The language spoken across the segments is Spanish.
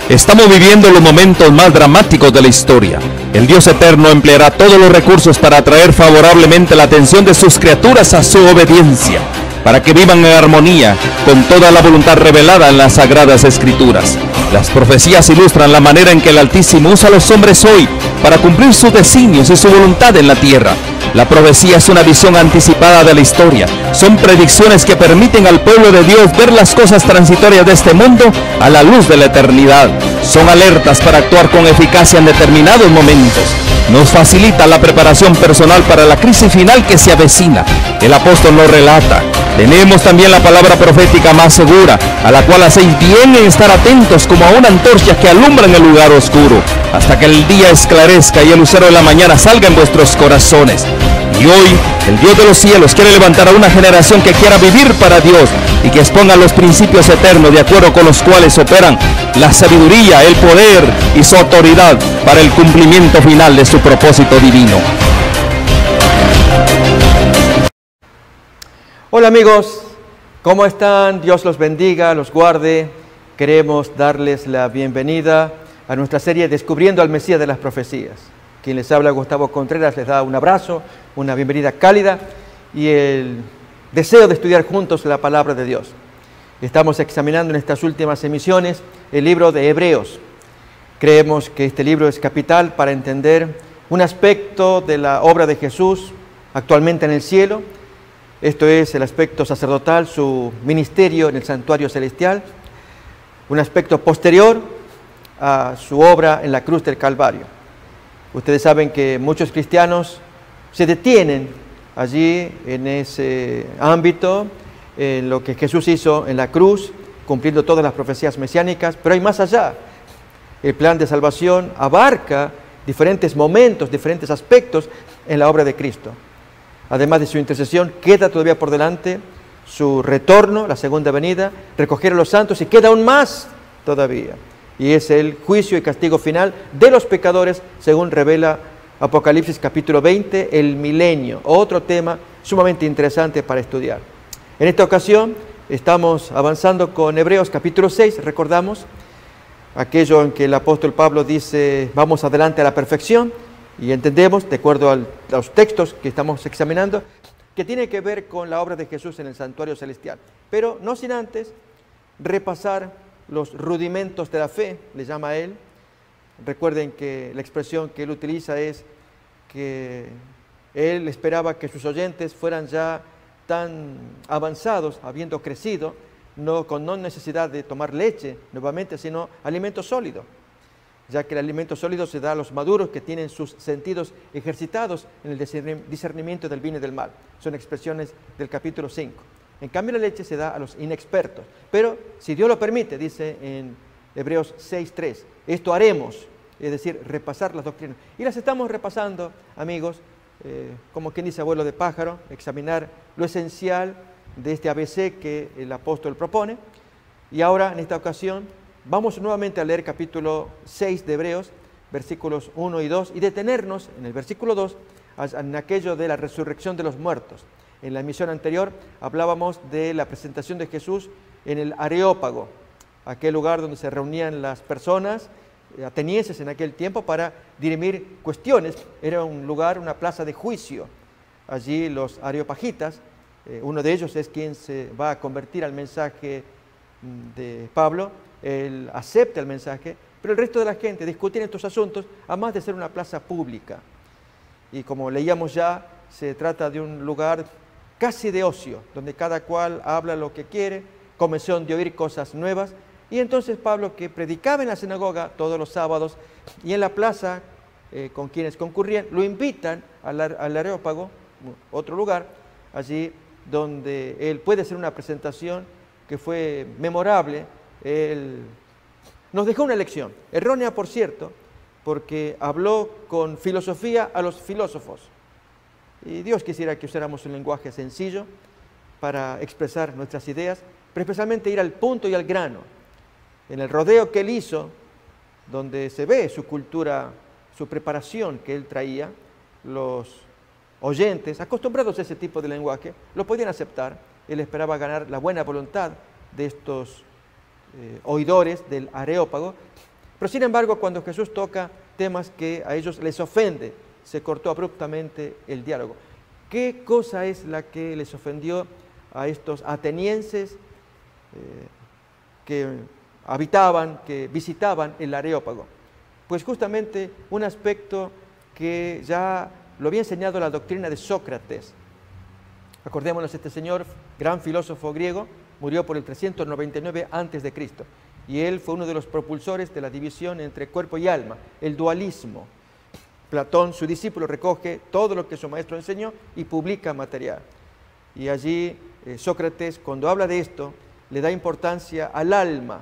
Estamos viviendo los momentos más dramáticos de la historia. El Dios eterno empleará todos los recursos para atraer favorablemente la atención de sus criaturas a su obediencia, para que vivan en armonía con toda la voluntad revelada en las Sagradas Escrituras. Las profecías ilustran la manera en que el Altísimo usa a los hombres hoy para cumplir sus designios y su voluntad en la tierra. La profecía es una visión anticipada de la historia. Son predicciones que permiten al pueblo de Dios ver las cosas transitorias de este mundo a la luz de la eternidad. Son alertas para actuar con eficacia en determinados momentos. Nos facilita la preparación personal para la crisis final que se avecina. El apóstol nos relata. Tenemos también la palabra profética más segura, a la cual hacéis bien en estar atentos como a una antorcha que alumbra en el lugar oscuro, hasta que el día esclarezca y el lucero de la mañana salga en vuestros corazones. Y hoy, el Dios de los cielos quiere levantar a una generación que quiera vivir para Dios y que exponga los principios eternos de acuerdo con los cuales operan la sabiduría, el poder y su autoridad para el cumplimiento final de su propósito divino. Hola amigos, ¿cómo están? Dios los bendiga, los guarde. Queremos darles la bienvenida a nuestra serie Descubriendo al Mesías de las Profecías. Quien les habla, Gustavo Contreras, les da un abrazo, una bienvenida cálida y el deseo de estudiar juntos la palabra de Dios. Estamos examinando en estas últimas emisiones el libro de Hebreos. Creemos que este libro es capital para entender un aspecto de la obra de Jesús actualmente en el cielo. Esto es el aspecto sacerdotal, su ministerio en el santuario celestial, un aspecto posterior a su obra en la cruz del Calvario. Ustedes saben que muchos cristianos se detienen allí en ese ámbito, en lo que Jesús hizo en la cruz, cumpliendo todas las profecías mesiánicas, pero hay más allá. El plan de salvación abarca diferentes momentos, diferentes aspectos en la obra de Cristo. Además de su intercesión, queda todavía por delante su retorno, la segunda venida, recoger a los santos y queda aún más todavía. Y es el juicio y castigo final de los pecadores, según revela Apocalipsis capítulo 20, el milenio. Otro tema sumamente interesante para estudiar. En esta ocasión estamos avanzando con Hebreos capítulo 6, recordamos aquello en que el apóstol Pablo dice, vamos adelante a la perfección. Y entendemos, de acuerdo a los textos que estamos examinando, que tiene que ver con la obra de Jesús en el santuario celestial. Pero no sin antes repasar los rudimentos de la fe, le llama él. Recuerden que la expresión que él utiliza es que él esperaba que sus oyentes fueran ya tan avanzados, habiendo crecido, con no necesidad de tomar leche nuevamente, sino alimento sólido, ya que el alimento sólido se da a los maduros que tienen sus sentidos ejercitados en el discernimiento del bien y del mal. Son expresiones del capítulo 5. En cambio, la leche se da a los inexpertos. Pero, si Dios lo permite, dice en Hebreos 6:3, esto haremos, es decir, repasar las doctrinas. Y las estamos repasando, amigos, como quien dice abuelo de pájaro, examinar lo esencial de este ABC que el apóstol propone. Y ahora, en esta ocasión, vamos nuevamente a leer capítulo 6 de Hebreos, versículos 1 y 2, y detenernos en el versículo 2, en aquello de la resurrección de los muertos. En la emisión anterior hablábamos de la presentación de Jesús en el Areópago, aquel lugar donde se reunían las personas atenienses en aquel tiempo para dirimir cuestiones. Era un lugar, una plaza de juicio. Allí los areopagitas, uno de ellos es quien se va a convertir al mensaje de Pablo. Él acepta el mensaje, pero el resto de la gente discute estos asuntos, además de ser una plaza pública. Y como leíamos ya, se trata de un lugar casi de ocio, donde cada cual habla lo que quiere, comezón de oír cosas nuevas. Y entonces Pablo, que predicaba en la sinagoga todos los sábados y en la plaza con quienes concurrían, lo invitan al Areópago, otro lugar, allí donde él puede hacer una presentación que fue memorable. Él nos dejó una lección, errónea por cierto, porque habló con filosofía a los filósofos. Y Dios quisiera que usáramos un lenguaje sencillo para expresar nuestras ideas, pero especialmente ir al punto y al grano. En el rodeo que él hizo, donde se ve su cultura, su preparación que él traía, los oyentes, acostumbrados a ese tipo de lenguaje, lo podían aceptar. Él esperaba ganar la buena voluntad de estos oidores del Areópago, Pero sin embargo, cuando Jesús toca temas que a ellos les ofende, se cortó abruptamente el diálogo. ¿Qué cosa es la que les ofendió a estos atenienses que habitaban, que visitaban el Areópago? Pues justamente un aspecto que ya lo había enseñado la doctrina de Sócrates. Acordémonos, este señor, gran filósofo griego, murió por el 399 a.C. y él fue uno de los propulsores de la división entre cuerpo y alma, el dualismo. Platón, su discípulo, recoge todo lo que su maestro enseñó y publica material. Y allí Sócrates, cuando habla de esto, le da importancia al alma,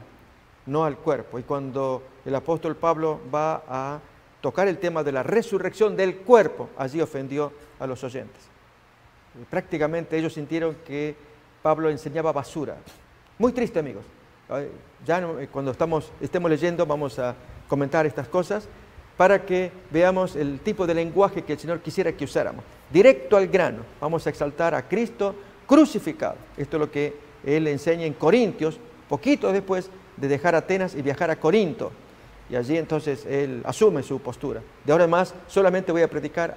no al cuerpo. Y cuando el apóstol Pablo va a tocar el tema de la resurrección del cuerpo, allí ofendió a los oyentes. Prácticamente ellos sintieron que Pablo enseñaba basura. Muy triste, amigos. Ya cuando estemos leyendo vamos a comentar estas cosas para que veamos el tipo de lenguaje que el Señor quisiera que usáramos. Directo al grano. Vamos a exaltar a Cristo crucificado. Esto es lo que él enseña en Corintios, poquito después de dejar Atenas y viajar a Corinto. Y allí entonces él asume su postura. De ahora en más solamente voy a predicar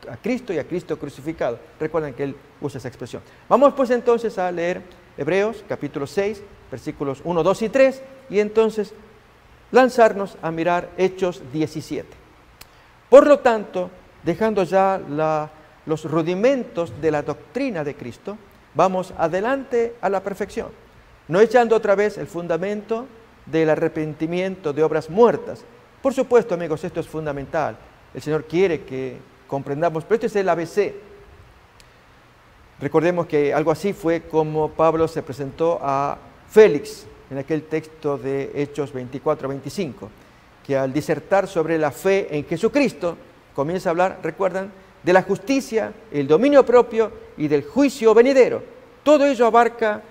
a Cristo y a Cristo crucificado. Recuerden que él usa esa expresión. Vamos pues entonces a leer Hebreos capítulo 6, versículos 1, 2 y 3, y entonces lanzarnos a mirar Hechos 17. Por lo tanto, dejando ya los rudimentos de la doctrina de Cristo, vamos adelante a la perfección, no echando otra vez el fundamento del arrepentimiento de obras muertas. Por supuesto, amigos, esto es fundamental. El Señor quiere que comprendamos, pero este es el ABC. Recordemos que algo así fue como Pablo se presentó a Félix en aquel texto de Hechos 24-25, que al disertar sobre la fe en Jesucristo, comienza a hablar, recuerdan, de la justicia, el dominio propio y del juicio venidero. Todo ello abarca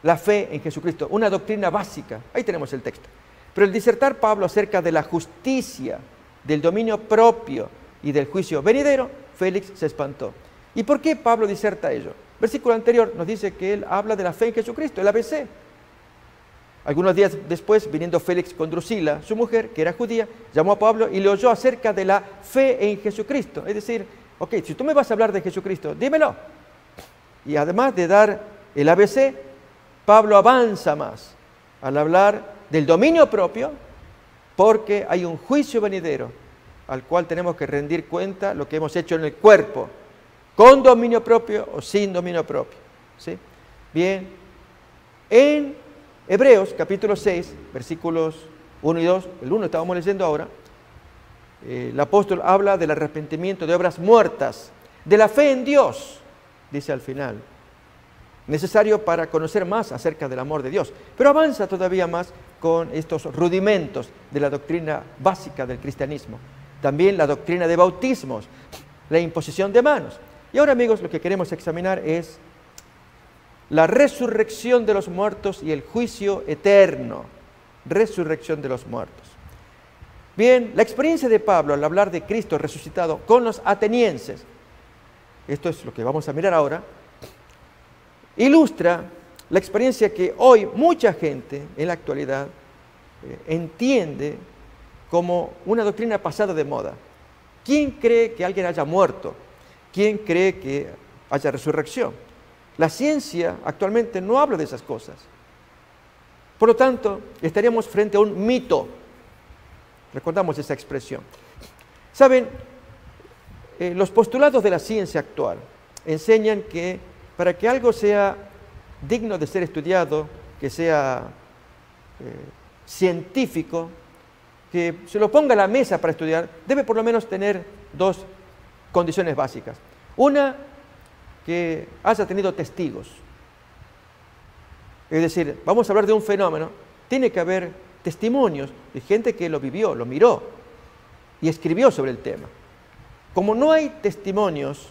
la fe en Jesucristo, una doctrina básica. Ahí tenemos el texto. Pero el disertar Pablo acerca de la justicia, del dominio propio y del juicio venidero, Félix se espantó. ¿Y por qué Pablo diserta ello? Versículo anterior nos dice que él habla de la fe en Jesucristo, el ABC. Algunos días después, viniendo Félix con Drusila, su mujer, que era judía, llamó a Pablo y le oyó acerca de la fe en Jesucristo. Es decir, ok, si tú me vas a hablar de Jesucristo, dímelo. Y además de dar el ABC, Pablo avanza más al hablar del dominio propio, porque hay un juicio venidero al cual tenemos que rendir cuenta lo que hemos hecho en el cuerpo, con dominio propio o sin dominio propio. ¿Sí? Bien, en Hebreos capítulo 6, versículos 1 y 2, el 1 estábamos leyendo ahora, el apóstol habla del arrepentimiento de obras muertas, de la fe en Dios, dice al final, necesario para conocer más acerca del amor de Dios. Pero avanza todavía más con estos rudimentos de la doctrina básica del cristianismo. También la doctrina de bautismos, la imposición de manos. Y ahora, amigos, lo que queremos examinar es la resurrección de los muertos y el juicio eterno. Resurrección de los muertos. Bien, la experiencia de Pablo al hablar de Cristo resucitado con los atenienses, esto es lo que vamos a mirar ahora, ilustra la experiencia que hoy mucha gente en la actualidad entiende como una doctrina pasada de moda. ¿Quién cree que alguien haya muerto? ¿Quién cree que haya resurrección? La ciencia actualmente no habla de esas cosas. Por lo tanto, estaríamos frente a un mito. Recordamos esa expresión. Saben, los postulados de la ciencia actual enseñan que para que algo sea digno de ser estudiado, que sea científico, que se lo ponga a la mesa para estudiar, debe por lo menos tener dos condiciones básicas. Una, que haya tenido testigos. Es decir, vamos a hablar de un fenómeno, tiene que haber testimonios de gente que lo vivió, lo miró y escribió sobre el tema. Como no hay testimonios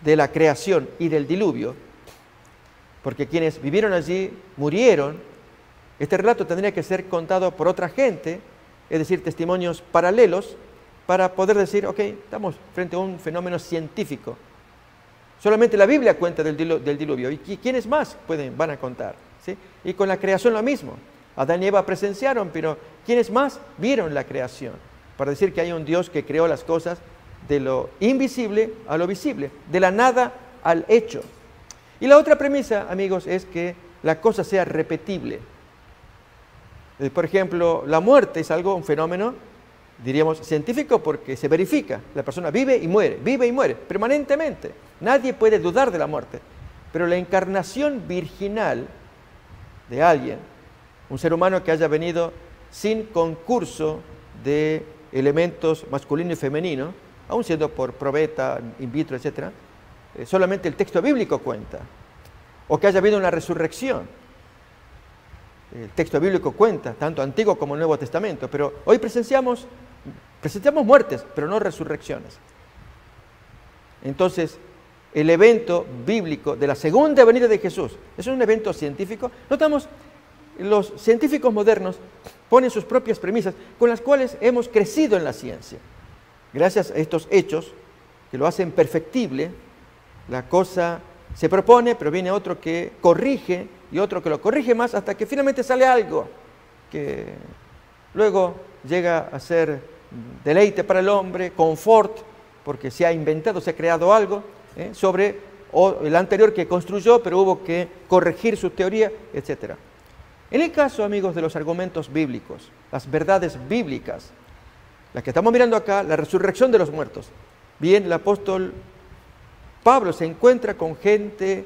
de la creación y del diluvio, porque quienes vivieron allí murieron, este relato tendría que ser contado por otra gente, es decir, testimonios paralelos, para poder decir, ok, estamos frente a un fenómeno científico. Solamente la Biblia cuenta del diluvio, y ¿quiénes más van a contar? ¿Sí? Y con la creación lo mismo. Adán y Eva presenciaron, pero ¿quiénes más vieron la creación? Para decir que hay un Dios que creó las cosas de lo invisible a lo visible, de la nada al hecho. Y la otra premisa, amigos, es que la cosa sea repetible. Por ejemplo, la muerte es un fenómeno, diríamos, científico porque se verifica. La persona vive y muere, permanentemente. Nadie puede dudar de la muerte. Pero la encarnación virginal de alguien, un ser humano que haya venido sin concurso de elementos masculino y femenino, aun siendo por probeta, in vitro, etc., solamente el texto bíblico cuenta. O que haya habido una resurrección. El texto bíblico cuenta, tanto Antiguo como Nuevo Testamento, pero hoy presenciamos muertes, pero no resurrecciones. Entonces, el evento bíblico de la segunda venida de Jesús es un evento científico. Notamos, los científicos modernos ponen sus propias premisas con las cuales hemos crecido en la ciencia. Gracias a estos hechos que lo hacen perfectible, la cosa se propone, pero viene otro que corrige y otro que lo corrige más hasta que finalmente sale algo que luego llega a ser deleite para el hombre, confort, porque se ha inventado, se ha creado algo sobre el anterior que construyó, pero hubo que corregir su teoría, etc. En el caso, amigos, de los argumentos bíblicos, las verdades bíblicas, las que estamos mirando acá, la resurrección de los muertos. Bien, el apóstol Pablo se encuentra con gente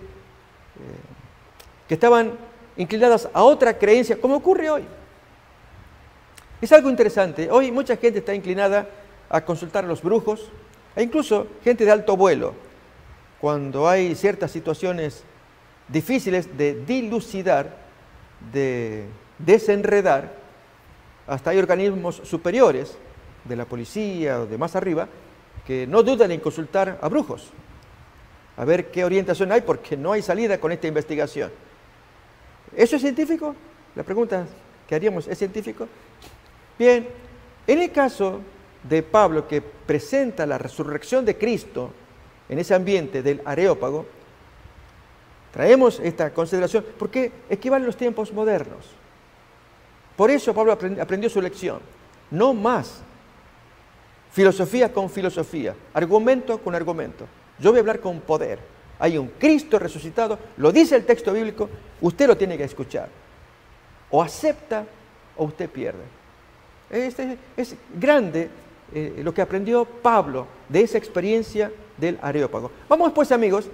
que estaban inclinadas a otra creencia, como ocurre hoy. Es algo interesante. Hoy mucha gente está inclinada a consultar a los brujos, e incluso gente de alto vuelo, cuando hay ciertas situaciones difíciles de dilucidar, de desenredar. Hasta hay organismos superiores de la policía o de más arriba que no dudan en consultar a brujos, a ver qué orientación hay, porque no hay salida con esta investigación. ¿Eso es científico? La pregunta que haríamos, ¿es científico? Bien, en el caso de Pablo, que presenta la resurrección de Cristo en ese ambiente del Areópago, traemos esta consideración porque equivalen los tiempos modernos. Por eso Pablo aprendió su lección. No más filosofía con filosofía, argumento con argumento. Yo voy a hablar con poder. Hay un Cristo resucitado, lo dice el texto bíblico, usted lo tiene que escuchar. O acepta o usted pierde. Es grande lo que aprendió Pablo de esa experiencia del Areópago. Vamos pues, amigos,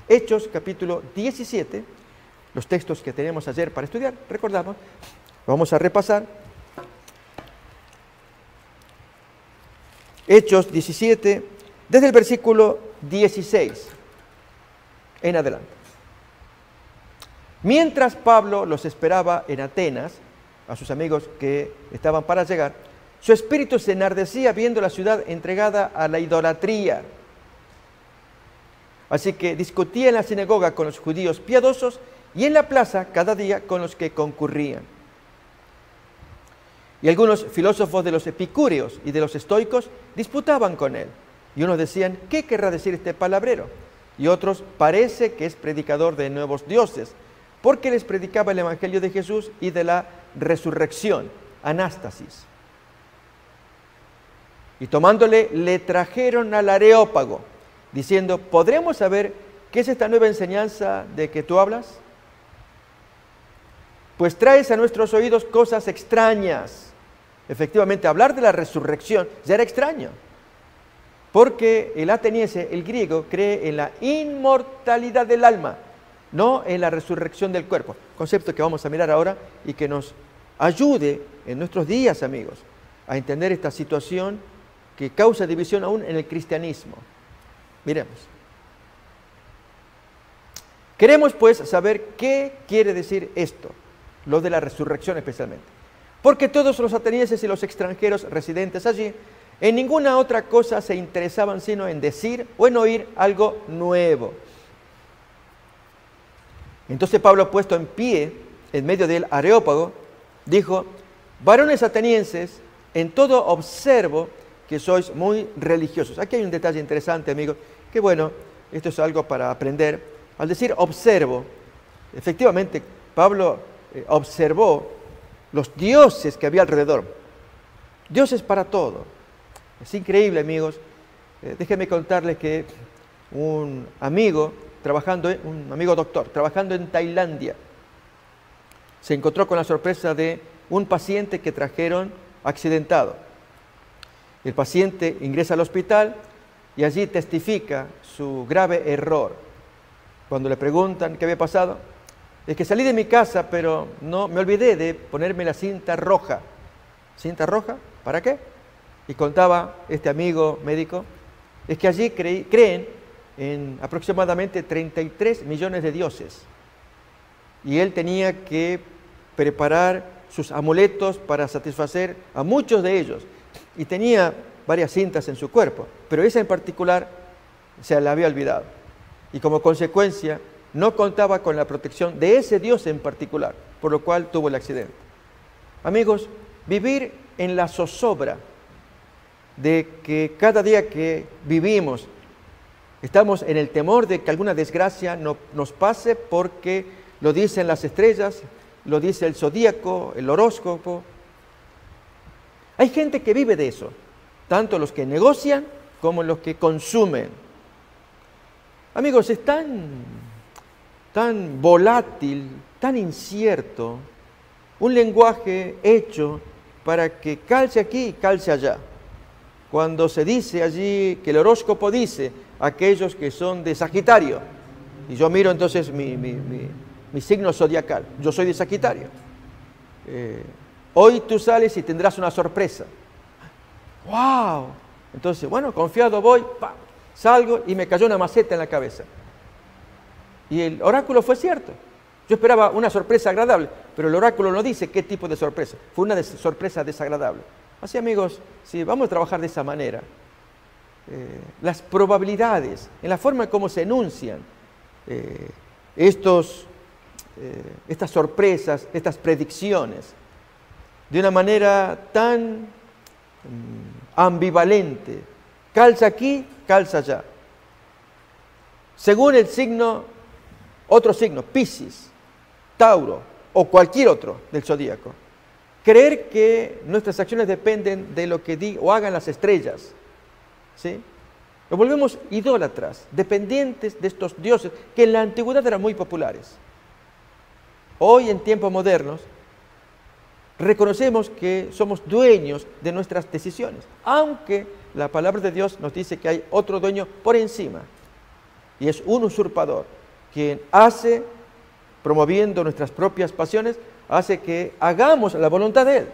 Hechos capítulo 17, los textos que teníamos ayer para estudiar, recordamos, vamos a repasar. Hechos 17, desde el versículo 16 en adelante. Mientras Pablo los esperaba en Atenas, a sus amigos que estaban para llegar, su espíritu se enardecía viendo la ciudad entregada a la idolatría. Así que discutía en la sinagoga con los judíos piadosos y en la plaza cada día con los que concurrían. Y algunos filósofos de los epicúreos y de los estoicos disputaban con él. Y unos decían, ¿qué querrá decir este palabrero? Y otros, parece que es predicador de nuevos dioses, porque les predicaba el evangelio de Jesús y de la resurrección, anástasis. Y tomándole, le trajeron al Areópago, diciendo, ¿podremos saber qué es esta nueva enseñanza de que tú hablas? Pues traes a nuestros oídos cosas extrañas. Efectivamente, hablar de la resurrección ya era extraño, porque el ateniense, el griego, cree en la inmortalidad del alma, no en la resurrección del cuerpo. Concepto que vamos a mirar ahora y que nos ayude en nuestros días, amigos, a entender esta situación que causa división aún en el cristianismo. Miremos. Queremos pues saber qué quiere decir esto, lo de la resurrección especialmente. Porque todos los atenienses y los extranjeros residentes allí en ninguna otra cosa se interesaban sino en decir o en oír algo nuevo. Entonces Pablo, puesto en pie en medio del Areópago, dijo, varones atenienses, en todo observo que sois muy religiosos. Aquí hay un detalle interesante, amigos, que bueno, esto es algo para aprender. Al decir observo, efectivamente Pablo observó los dioses que había alrededor. Dioses para todo. Es increíble, amigos. Déjenme contarles que un amigo doctor, trabajando en Tailandia, se encontró con la sorpresa de un paciente que trajeron accidentado. El paciente ingresa al hospital y allí testifica su grave error. Cuando le preguntan qué había pasado, es que salí de mi casa, pero no me olvidé de ponerme la cinta roja. ¿Cinta roja? ¿Para qué? Y contaba este amigo médico, es que allí creen en aproximadamente 33 millones de dioses. Y él tenía que preparar sus amuletos para satisfacer a muchos de ellos. Y tenía varias cintas en su cuerpo, pero esa en particular se la había olvidado. Y como consecuencia, no contaba con la protección de ese dios en particular, por lo cual tuvo el accidente. Amigos, vivir en la zozobra de que cada día que vivimos estamos en el temor de que alguna desgracia nos pase porque lo dicen las estrellas, lo dice el zodíaco, el horóscopo. Hay gente que vive de eso, tanto los que negocian como los que consumen. Amigos, es tan volátil, tan incierto, un lenguaje hecho para que calce aquí y calce allá. Cuando se dice allí que el horóscopo dice aquellos que son de Sagitario, y yo miro entonces mi signo zodiacal, yo soy de Sagitario. Hoy tú sales y tendrás una sorpresa. ¡Wow! Entonces, bueno, confiado voy, ¡pam! Salgo y me cayó una maceta en la cabeza. Y el oráculo fue cierto. Yo esperaba una sorpresa agradable, pero el oráculo no dice qué tipo de sorpresa. Fue una sorpresa desagradable. Así, amigos, si vamos a trabajar de esa manera, las probabilidades, en la forma en cómo se enuncian estas sorpresas, estas predicciones, de una manera tan ambivalente, calza aquí, calza allá. Según el signo, otro signo, Piscis, Tauro o cualquier otro del zodíaco, creer que nuestras acciones dependen de lo que digan o hagan las estrellas, ¿sí? Nos volvemos idólatras, dependientes de estos dioses que en la antigüedad eran muy populares. Hoy, en tiempos modernos, reconocemos que somos dueños de nuestras decisiones, aunque la palabra de Dios nos dice que hay otro dueño por encima, y es un usurpador, quien hace, promoviendo nuestras propias pasiones, hace que hagamos la voluntad de Él.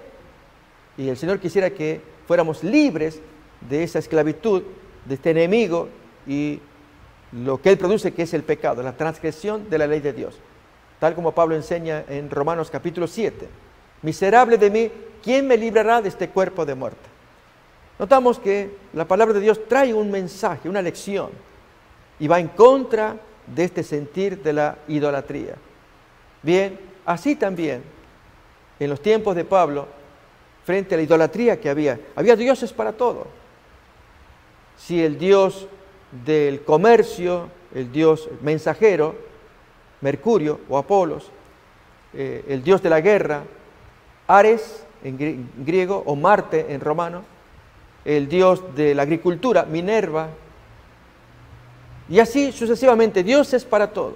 Y el Señor quisiera que fuéramos libres de esa esclavitud, de este enemigo, y lo que Él produce, que es el pecado, la transgresión de la ley de Dios. Tal como Pablo enseña en Romanos capítulo 7. Miserable de mí, ¿quién me librará de este cuerpo de muerte? Notamos que la palabra de Dios trae un mensaje, una lección, y va en contra de este sentir de la idolatría. Bien, así también, en los tiempos de Pablo, frente a la idolatría que había dioses para todo. Si el dios del comercio, el dios mensajero, Mercurio o Apolos, el dios de la guerra, Ares en griego o Marte en romano, el dios de la agricultura, Minerva, y así sucesivamente, dioses para todo.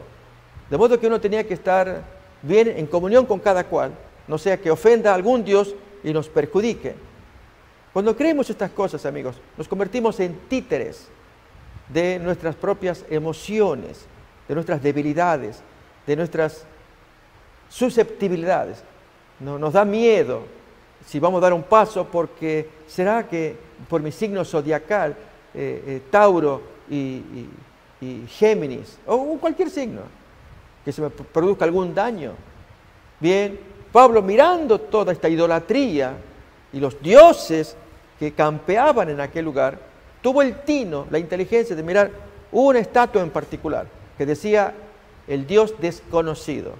De modo que uno tenía que estar bien en comunión con cada cual, no sea que ofenda a algún dios y nos perjudique. Cuando creemos estas cosas, amigos, nos convertimos en títeres de nuestras propias emociones, de nuestras debilidades, de nuestras susceptibilidades. Nos da miedo si vamos a dar un paso porque será que por mi signo zodiacal, Tauro y Géminis, o cualquier signo, que se me produzca algún daño. Bien, Pablo, mirando toda esta idolatría y los dioses que campeaban en aquel lugar, tuvo el tino, la inteligencia de mirar una estatua en particular que decía el Dios desconocido.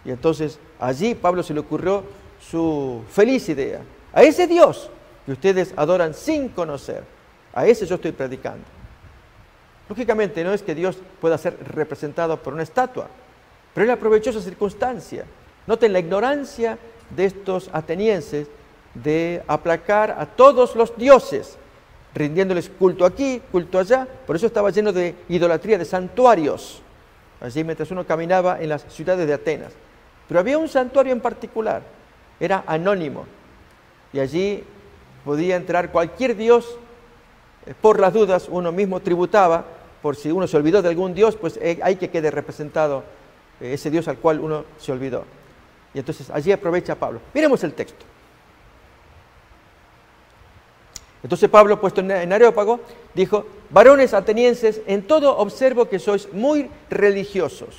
Y entonces allí Pablo se le ocurrió su feliz idea. A ese Dios que ustedes adoran sin conocer, a ese yo estoy predicando. Lógicamente no es que Dios pueda ser representado por una estatua, pero él aprovechó esa circunstancia. Noten la ignorancia de estos atenienses de aplacar a todos los dioses, rindiéndoles culto aquí, culto allá. Por eso estaba lleno de idolatría, de santuarios, allí mientras uno caminaba en las ciudades de Atenas. Pero había un santuario en particular, era anónimo, y allí podía entrar cualquier dios. Por las dudas uno mismo tributaba, por si uno se olvidó de algún dios, pues hay que quede representado ese dios al cual uno se olvidó. Y entonces allí aprovecha Pablo. Miremos el texto. Entonces Pablo, puesto en Areópago, dijo: varones atenienses, en todo observo que sois muy religiosos.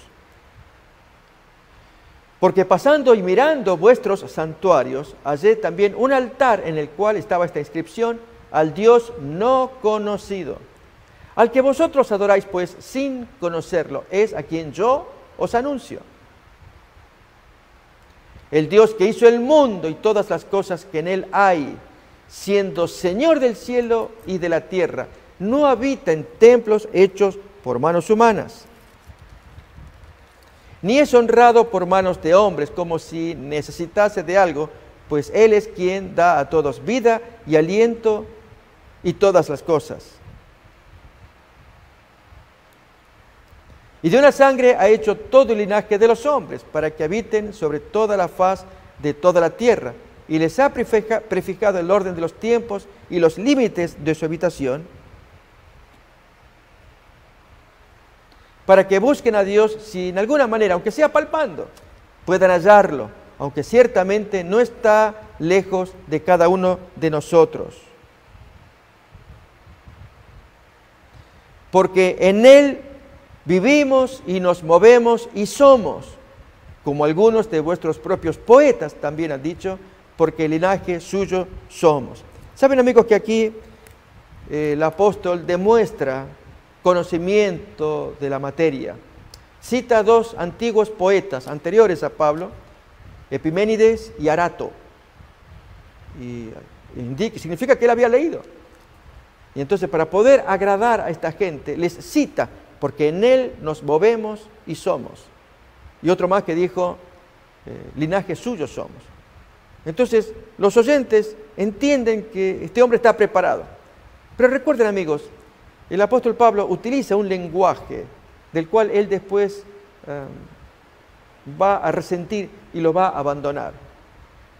Porque pasando y mirando vuestros santuarios, hallé también un altar en el cual estaba esta inscripción: al Dios no conocido. Al que vosotros adoráis, pues, sin conocerlo, es a quien yo os anuncio. El Dios que hizo el mundo y todas las cosas que en él hay, siendo Señor del cielo y de la tierra, no habita en templos hechos por manos humanas, ni es honrado por manos de hombres, como si necesitase de algo, pues Él es quien da a todos vida y aliento y todas las cosas. Y de una sangre ha hecho todo el linaje de los hombres, para que habiten sobre toda la faz de toda la tierra, y les ha prefijado el orden de los tiempos y los límites de su habitación, para que busquen a Dios si en alguna manera, aunque sea palpando, puedan hallarlo, aunque ciertamente no está lejos de cada uno de nosotros. Porque en Él vivimos y nos movemos y somos, como algunos de vuestros propios poetas también han dicho, porque el linaje suyo somos. ¿Saben, amigos, que aquí el apóstol demuestra conocimiento de la materia? Cita a dos antiguos poetas anteriores a Pablo, Epiménides y Arato. Y significa que él había leído. Y entonces, para poder agradar a esta gente, les cita: porque en Él nos movemos y somos. Y otro más que dijo: linaje suyo somos. Entonces, los oyentes entienden que este hombre está preparado. Pero recuerden, amigos, el apóstol Pablo utiliza un lenguaje del cual él después va a resentir y lo va a abandonar.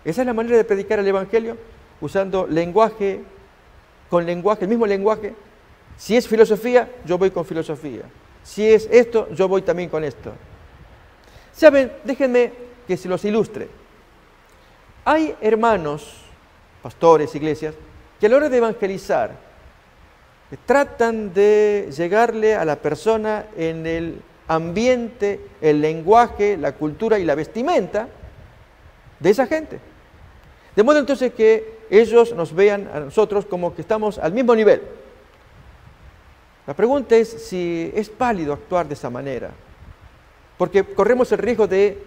Esa es la manera de predicar el Evangelio, usando lenguaje con lenguaje, el mismo lenguaje. Si es filosofía, yo voy con filosofía. Si es esto, yo voy también con esto. ¿Saben? Déjenme que se los ilustre. Hay hermanos, pastores, iglesias, que a la hora de evangelizar tratan de llegarle a la persona en el ambiente, el lenguaje, la cultura y la vestimenta de esa gente. De modo entonces que ellos nos vean a nosotros como que estamos al mismo nivel. La pregunta es si es válido actuar de esa manera, porque corremos el riesgo de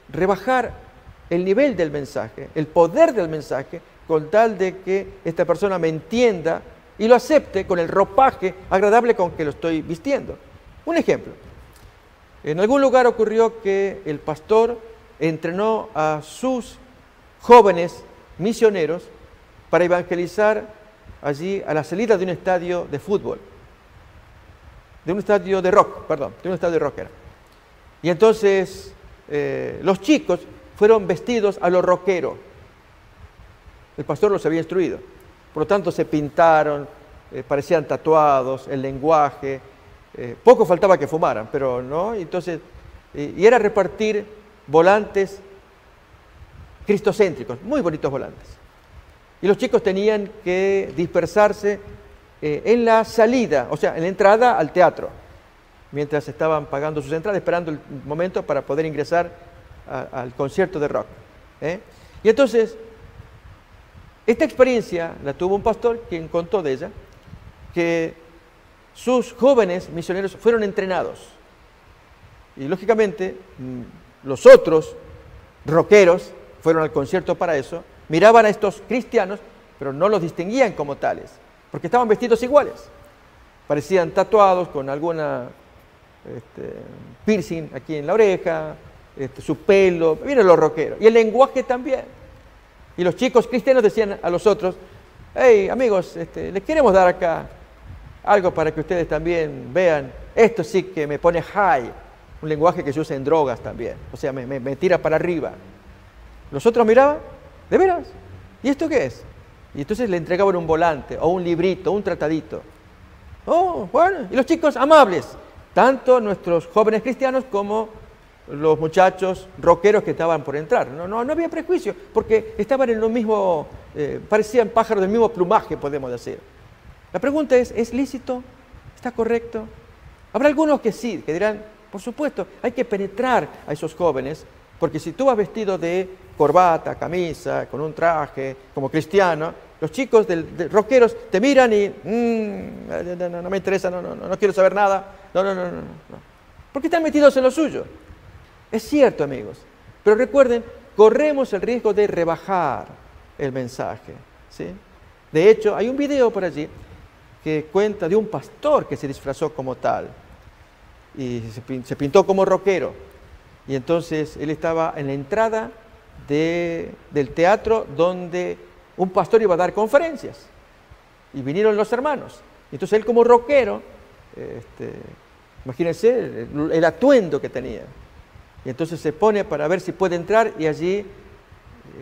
rebajar el nivel del mensaje, el poder del mensaje, con tal de que esta persona me entienda y lo acepte con el ropaje agradable con que lo estoy vistiendo. Un ejemplo: en algún lugar ocurrió que el pastor entrenó a sus jóvenes misioneros para evangelizar allí a la salida de un estadio de fútbol, de un estadio de rock, de un estadio de rock era. Y entonces los chicos fueron vestidos a lo rockero. El pastor los había instruido. Por lo tanto, se pintaron, parecían tatuados, el lenguaje. Poco faltaba que fumaran, pero no. Entonces, y era repartir volantes cristocéntricos, muy bonitos volantes. Y los chicos tenían que dispersarse en la salida, o sea, en la entrada al teatro, mientras estaban pagando sus entradas, esperando el momento para poder ingresar al concierto de rock. Y entonces, esta experiencia la tuvo un pastor quien contó de ella, que sus jóvenes misioneros fueron entrenados. Y lógicamente, los otros rockeros fueron al concierto para eso, miraban a estos cristianos, pero no los distinguían como tales, porque estaban vestidos iguales. Parecían tatuados con alguna piercing aquí en la oreja, su pelo, miren los rockeros. Y el lenguaje también. Y los chicos cristianos decían a los otros, hey amigos, les queremos dar acá algo para que ustedes también vean. Esto sí que me pone high. Un lenguaje que se usa en drogas también. O sea, me tira para arriba. Los otros miraban, ¿de veras? ¿Y esto qué es? Y entonces le entregaban un volante, o un librito, un tratadito. Oh, bueno, y los chicos amables, tanto nuestros jóvenes cristianos como los muchachos rockeros que estaban por entrar. No había prejuicio, porque estaban en lo mismo, parecían pájaros del mismo plumaje, podemos decir. La pregunta es lícito? ¿Está correcto? Habrá algunos que sí, que dirán, por supuesto, hay que penetrar a esos jóvenes, porque si tú vas vestido de corbata, camisa, con un traje, como cristiano, los chicos de rockeros te miran y no me interesa, no quiero saber nada, no. Porque están metidos en lo suyo. Es cierto, amigos, pero recuerden, corremos el riesgo de rebajar el mensaje, ¿sí? De hecho, hay un video por allí que cuenta de un pastor que se disfrazó como tal y se pintó como rockero. Y entonces él estaba en la entrada del teatro donde un pastor iba a dar conferencias. Y vinieron los hermanos. Entonces él como rockero, imagínense el atuendo que tenía. Y entonces se pone para ver si puede entrar y allí,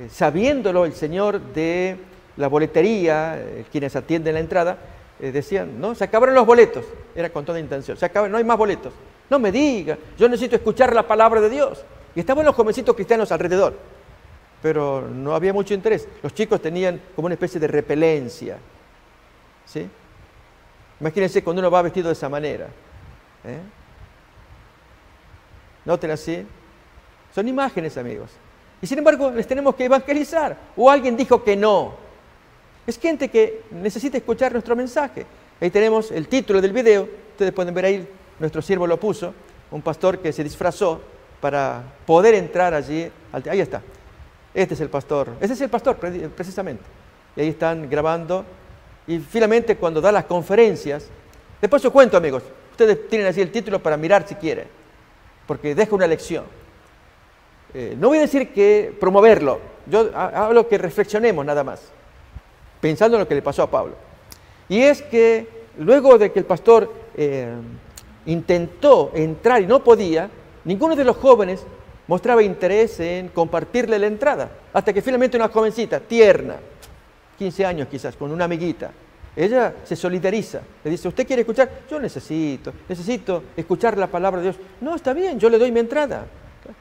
sabiéndolo el señor de la boletería, quienes atienden la entrada, decían, no, se acabaron los boletos. Era con toda intención, se acabaron, no hay más boletos. No me diga, yo necesito escuchar la palabra de Dios. Y estaban los jovencitos cristianos alrededor, pero no había mucho interés. Los chicos tenían como una especie de repelencia, ¿sí? Imagínense cuando uno va vestido de esa manera. Noten así. Son imágenes, amigos. Y sin embargo, les tenemos que evangelizar. O alguien dijo que no. Es gente que necesita escuchar nuestro mensaje. Ahí tenemos el título del video. Ustedes pueden ver ahí, nuestro siervo lo puso. Un pastor que se disfrazó para poder entrar allí. Ahí está. Este es el pastor. Ese es el pastor, precisamente. Y ahí están grabando. Y finalmente, cuando da las conferencias, después os cuento, amigos. Ustedes tienen así el título para mirar si quieren, porque deja una lección. No voy a decir que promoverlo, yo hablo que reflexionemos nada más, pensando en lo que le pasó a Pablo. Y es que luego de que el pastor intentó entrar y no podía, ninguno de los jóvenes mostraba interés en compartirle la entrada, hasta que finalmente una jovencita, tierna, 15 años quizás, con una amiguita, ella se solidariza, le dice, ¿usted quiere escuchar? Yo necesito escuchar la palabra de Dios. No, está bien, yo le doy mi entrada.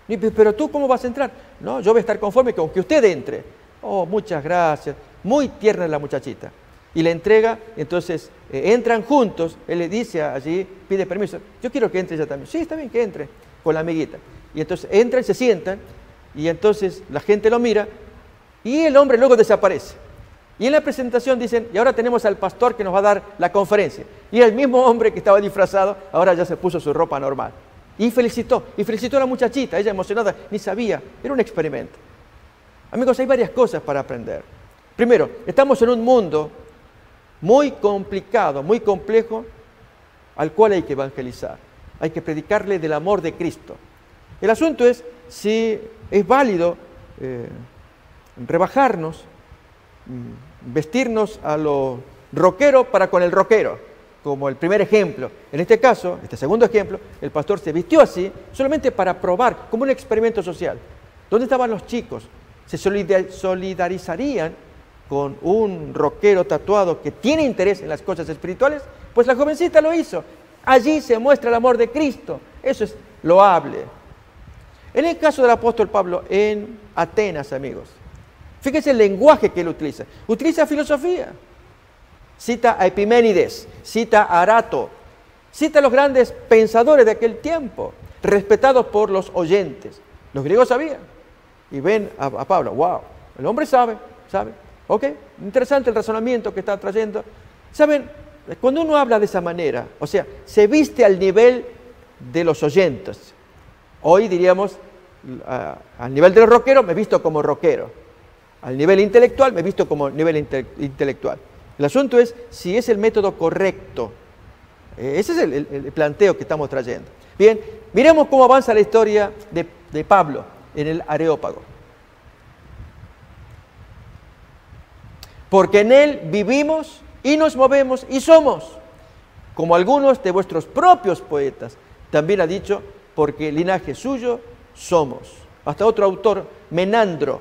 Pero tú, ¿cómo vas a entrar? No, yo voy a estar conforme con que usted entre. Oh, muchas gracias. Muy tierna la muchachita. Y le entrega, entonces entran juntos, él le dice allí, pide permiso, yo quiero que entre ella también. Sí, está bien que entre, con la amiguita. Y entonces entran, se sientan, y entonces la gente lo mira, y el hombre luego desaparece. Y en la presentación dicen, y ahora tenemos al pastor que nos va a dar la conferencia. Y el mismo hombre que estaba disfrazado, ahora ya se puso su ropa normal. Y felicitó a la muchachita, ella emocionada, ni sabía, era un experimento. Amigos, hay varias cosas para aprender. Primero, estamos en un mundo muy complicado, muy complejo, al cual hay que evangelizar. Hay que predicarle del amor de Cristo. El asunto es si es válido rebajarnos, vestirnos a lo rockero para con el rockero, como el primer ejemplo. En este caso, este segundo ejemplo, el pastor se vistió así solamente para probar, como un experimento social. ¿Dónde estaban los chicos? ¿Se solidarizarían con un rockero tatuado que tiene interés en las cosas espirituales? Pues la jovencita lo hizo. Allí se muestra el amor de Cristo. Eso es loable. En el caso del apóstol Pablo en Atenas, amigos, fíjense el lenguaje que él utiliza. Utiliza filosofía. Cita a Epiménides, cita a Arato, cita a los grandes pensadores de aquel tiempo, respetados por los oyentes. Los griegos sabían. Y ven a Pablo, wow, el hombre sabe. Ok, interesante el razonamiento que está trayendo. Saben, cuando uno habla de esa manera, o sea, se viste al nivel de los oyentes. Hoy diríamos, al nivel de los rockeros, me visto como rockero. Al nivel intelectual, me visto como nivel intelectual. El asunto es si es el método correcto Ese es el planteo que estamos trayendo. Bien, miremos cómo avanza la historia de Pablo en el Areópago. Porque en él vivimos y nos movemos y somos, como algunos de vuestros propios poetas también ha dicho, porque linaje suyo somos. Hasta otro autor, Menandro,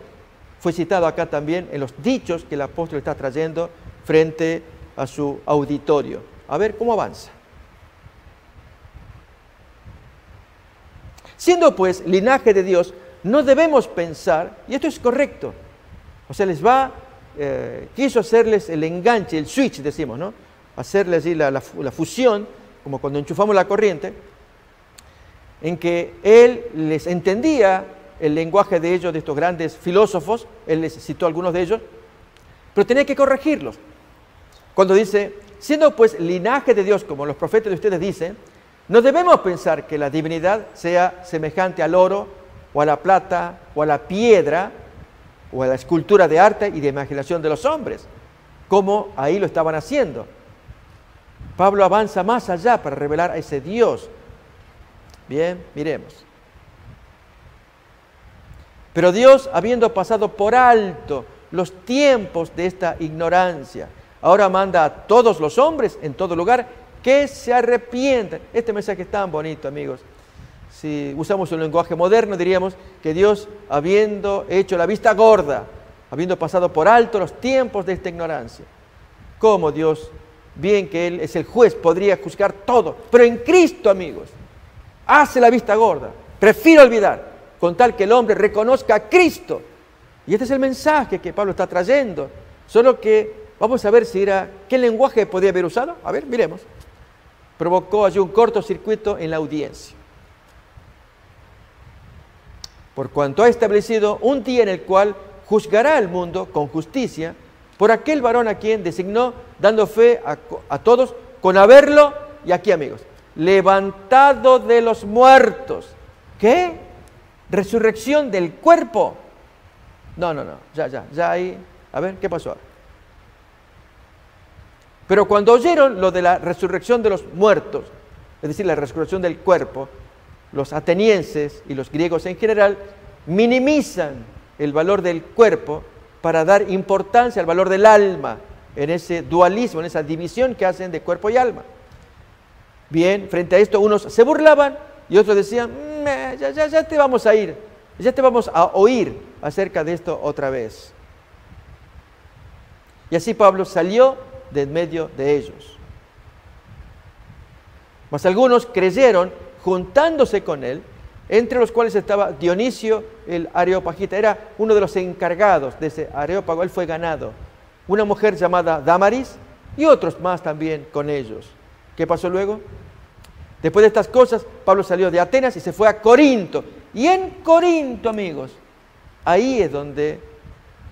fue citado acá también en los dichos que el apóstol está trayendo frente a su auditorio. A ver cómo avanza. Siendo pues linaje de Dios, no debemos pensar, y esto es correcto, o sea, quiso hacerles el enganche, el switch decimos, ¿no? Hacerles la fusión, como cuando enchufamos la corriente, en que él les entendía el lenguaje de ellos, de estos grandes filósofos, él les citó algunos de ellos, pero tenía que corregirlos. Cuando dice, siendo pues linaje de Dios, como los profetas de ustedes dicen, no debemos pensar que la divinidad sea semejante al oro, o a la plata, o a la piedra, o a la escultura de arte y de imaginación de los hombres, como ahí lo estaban haciendo. Pablo avanza más allá para revelar a ese Dios. Bien, miremos. Pero Dios, habiendo pasado por alto los tiempos de esta ignorancia, ahora manda a todos los hombres en todo lugar que se arrepientan. Este mensaje es tan bonito, amigos. Si usamos un lenguaje moderno, diríamos que Dios, habiendo hecho la vista gorda, habiendo pasado por alto los tiempos de esta ignorancia, ¿cómo Dios, bien que Él es el juez, podría juzgar todo? Pero en Cristo, amigos, hace la vista gorda. Prefiero olvidar, con tal que el hombre reconozca a Cristo. Y este es el mensaje que Pablo está trayendo. Solo que vamos a ver si qué lenguaje podría haber usado. A ver, miremos. Provocó allí un cortocircuito en la audiencia. Por cuanto ha establecido un día en el cual juzgará al mundo con justicia por aquel varón a quien designó, dando fe a todos, con haberlo, y aquí, amigos, levantado de los muertos. ¿Qué? Resurrección del cuerpo. No, ya ahí, a ver, ¿qué pasó ahora? Pero cuando oyeron lo de la resurrección de los muertos, es decir, la resurrección del cuerpo, los atenienses y los griegos en general minimizan el valor del cuerpo para dar importancia al valor del alma, en ese dualismo, en esa división que hacen de cuerpo y alma. Bien, frente a esto unos se burlaban y otros decían, ya te vamos a ir, ya te vamos a oír acerca de esto otra vez. Y así Pablo salió de en medio de ellos. Mas algunos creyeron juntándose con él, entre los cuales estaba Dionisio el Areopagita, era uno de los encargados de ese Areópago, él fue ganado, una mujer llamada Damaris y otros más también con ellos. ¿Qué pasó luego? Después de estas cosas, Pablo salió de Atenas y se fue a Corinto. Y en Corinto, amigos, ahí es donde